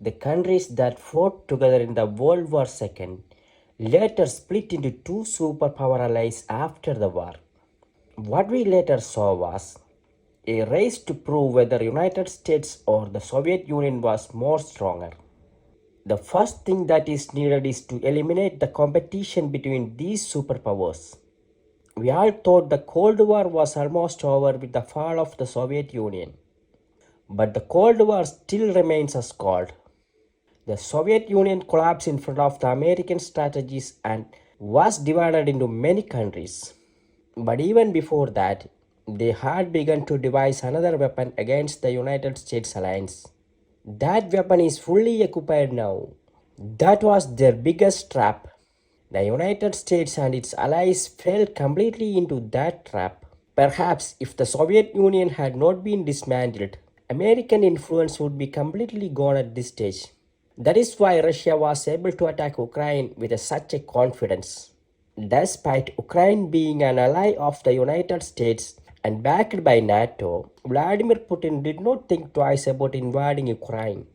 The countries that fought together in the World War II later split into two superpower allies after the war. What we later saw was a race to prove whether United States or the Soviet Union was more stronger. The first thing that is needed is to eliminate the competition between these superpowers. We all thought the Cold War was almost over with the fall of the Soviet Union. But the Cold War still remains as cold. The Soviet Union collapsed in front of the American strategies and was divided into many countries. But even before that, they had begun to devise another weapon against the United States alliance. That weapon is fully occupied now. That was their biggest trap. The United States and its allies fell completely into that trap. Perhaps if the Soviet Union had not been dismantled, American influence would be completely gone at this stage. That is why Russia was able to attack Ukraine with such a confidence. Despite Ukraine being an ally of the United States and backed by NATO, Vladimir Putin did not think twice about invading Ukraine.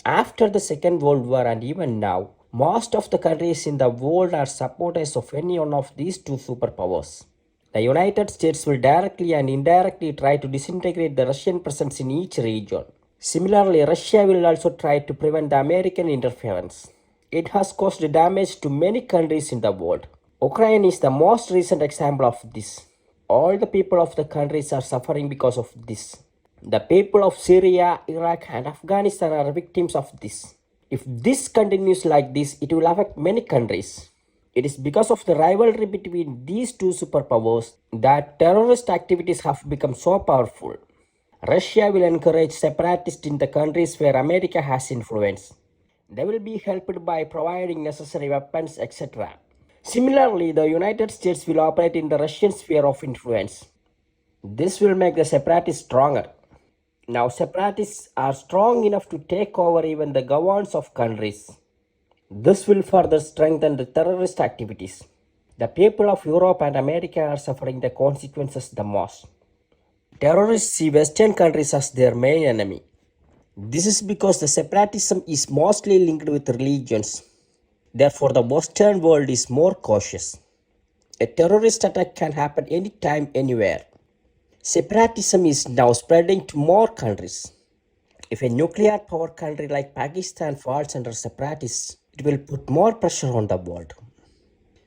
After the Second World War and even now, most of the countries in the world are supporters of any one of these two superpowers. The United States will directly and indirectly try to disintegrate the Russian presence in each region. Similarly, Russia will also try to prevent the American interference. It has caused damage to many countries in the world. Ukraine is the most recent example of this. All the people of the countries are suffering because of this. The people of Syria, Iraq and Afghanistan are victims of this. If this continues like this, it will affect many countries. It is because of the rivalry between these two superpowers that terrorist activities have become so powerful. Russia will encourage separatists in the countries where America has influence. They will be helped by providing necessary weapons, etc. Similarly, the United States will operate in the Russian sphere of influence. This will make the separatists stronger. Now, separatists are strong enough to take over even the governments of countries. This will further strengthen the terrorist activities. The people of Europe and America are suffering the consequences the most. Terrorists see Western countries as their main enemy. This is because the separatism is mostly linked with religions. Therefore, the Western world is more cautious. A terrorist attack can happen anytime, anywhere. Separatism is now spreading to more countries. If a nuclear power country like Pakistan falls under separatists, it will put more pressure on the world.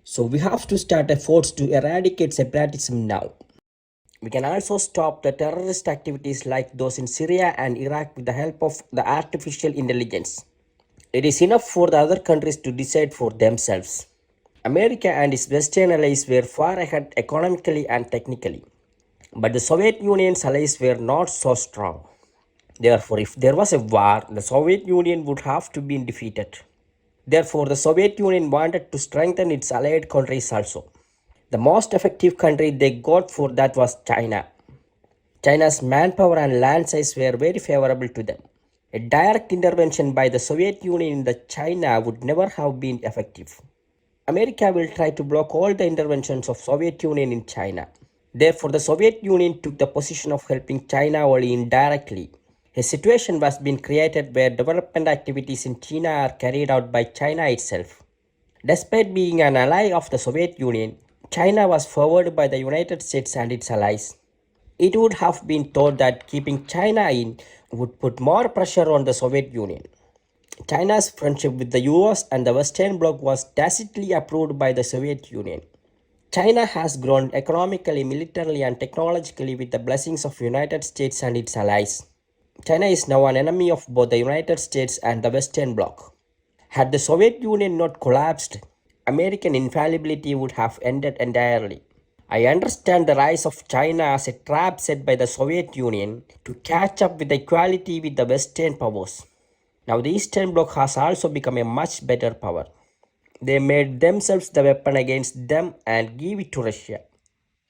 So we have to start efforts to eradicate separatism now. We can also stop the terrorist activities like those in Syria and Iraq with the help of the artificial intelligence. It is enough for the other countries to decide for themselves. America and its Western allies were far ahead economically and technically. But the Soviet Union's allies were not so strong. Therefore, if there was a war, the Soviet Union would have to be defeated. Therefore, the Soviet Union wanted to strengthen its allied countries also. The most effective country they got for that was China. China's manpower and land size were very favorable to them. A direct intervention by the Soviet Union in the China would never have been effective. America will try to block all the interventions of Soviet Union in China. Therefore, the Soviet Union took the position of helping China only indirectly. A situation was being created where development activities in China are carried out by China itself. Despite being an ally of the Soviet Union, China was favored by the United States and its allies. It would have been thought that keeping China in would put more pressure on the Soviet Union. China's friendship with the US and the Western Bloc was tacitly approved by the Soviet Union. China has grown economically, militarily and technologically with the blessings of the United States and its allies. China is now an enemy of both the United States and the Western Bloc. Had the Soviet Union not collapsed, American infallibility would have ended entirely. I understand the rise of China as a trap set by the Soviet Union to catch up with equality with the Western powers. Now the Eastern Bloc has also become a much better power. They made themselves the weapon against them and gave it to Russia.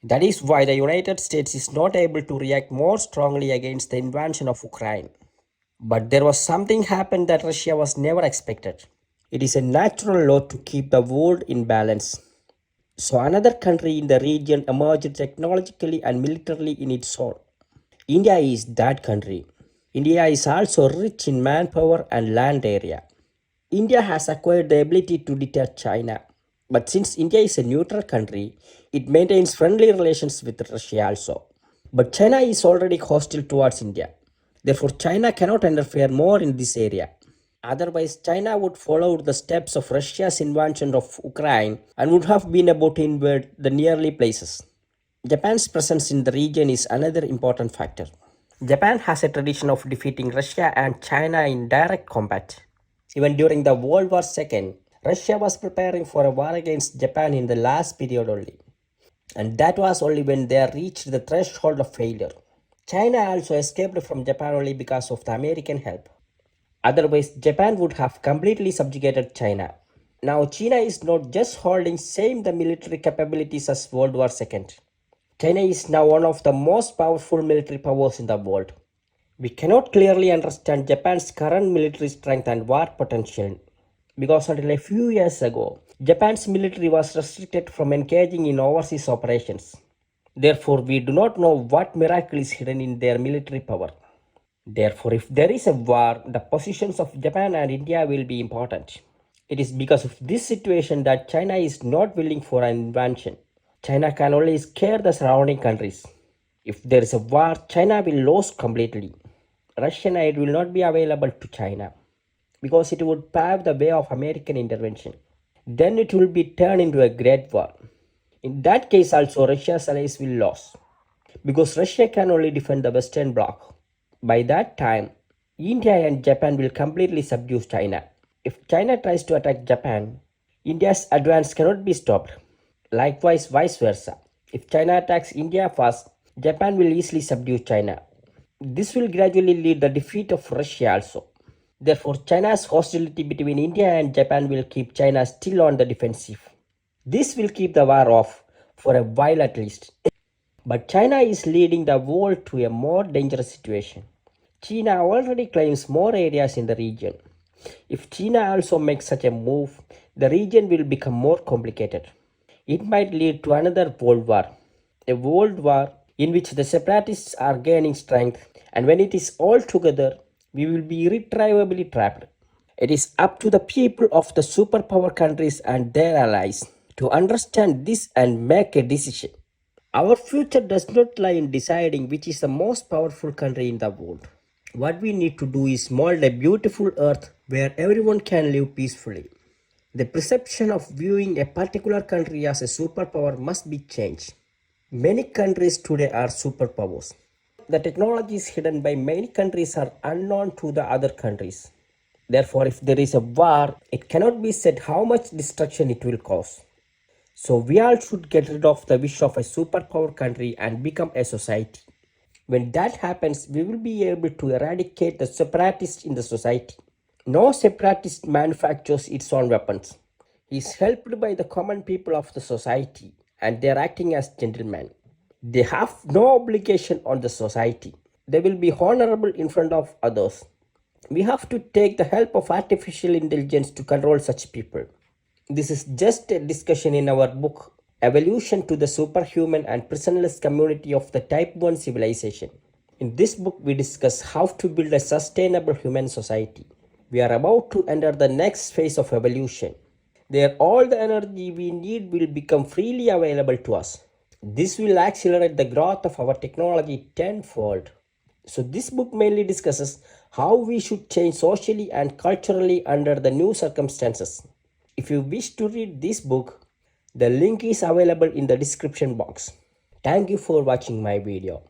That is why the United States is not able to react more strongly against the invasion of Ukraine. But there was something happened that Russia was never expected. It is a natural law to keep the world in balance. So another country in the region emerged technologically and militarily in its own. India is that country. India is also rich in manpower and land area. India has acquired the ability to deter China. But since India is a neutral country, it maintains friendly relations with Russia also. But China is already hostile towards India. Therefore, China cannot interfere more in this area. Otherwise, China would follow the steps of Russia's invasion of Ukraine and would have been about to invade the nearby places. Japan's presence in the region is another important factor. Japan has a tradition of defeating Russia and China in direct combat. Even during the World War II, Russia was preparing for a war against Japan in the last period only. And that was only when they reached the threshold of failure. China also escaped from Japan only because of the American help. Otherwise, Japan would have completely subjugated China. Now, China is not just holding same the military capabilities as World War II. China is now one of the most powerful military powers in the world. We cannot clearly understand Japan's current military strength and war potential because until a few years ago, Japan's military was restricted from engaging in overseas operations. Therefore, we do not know what miracle is hidden in their military power. Therefore, if there is a war, the positions of Japan and India will be important. It is because of this situation that China is not willing for an invasion. China can only scare the surrounding countries. If there is a war, China will lose completely. Russian aid will not be available to China because it would pave the way of American intervention. Then it will be turned into a great war. In that case also Russia's allies will lose because Russia can only defend the Western Bloc. By that time, India and Japan will completely subdue China. If China tries to attack Japan, India's advance cannot be stopped. Likewise, vice versa. If China attacks India first, Japan will easily subdue China. This will gradually lead the defeat of Russia also. Therefore, China's hostility between India and Japan will keep China still on the defensive. This will keep the war off for a while at least. But China is leading the world to a more dangerous situation. China already claims more areas in the region. If China also makes such a move, the region will become more complicated. It might lead to another world war, a world war in which the separatists are gaining strength, and when it is all together, we will be irretrievably trapped. It is up to the people of the superpower countries and their allies to understand this and make a decision. Our future does not lie in deciding which is the most powerful country in the world. What we need to do is mold a beautiful earth where everyone can live peacefully. The perception of viewing a particular country as a superpower must be changed. Many countries today are superpowers. The technologies hidden by many countries are unknown to the other countries. Therefore, if there is a war, it cannot be said how much destruction it will cause. So we all should get rid of the wish of a superpower country and become a society. When that happens, we will be able to eradicate the separatists in the society. No separatist manufactures its own weapons. He is helped by the common people of the society and they are acting as gentlemen. They have no obligation on the society. They will be honorable in front of others. We have to take the help of artificial intelligence to control such people. This is just a discussion in our book, Evolution to the Superhuman and Prisonless Community of the Type 1 Civilization. In this book, we discuss how to build a sustainable human society. We are about to enter the next phase of evolution. There, all the energy we need will become freely available to us. This will accelerate the growth of our technology tenfold. So this book mainly discusses how we should change socially and culturally under the new circumstances. If you wish to read this book, the link is available in the description box. Thank you for watching my video.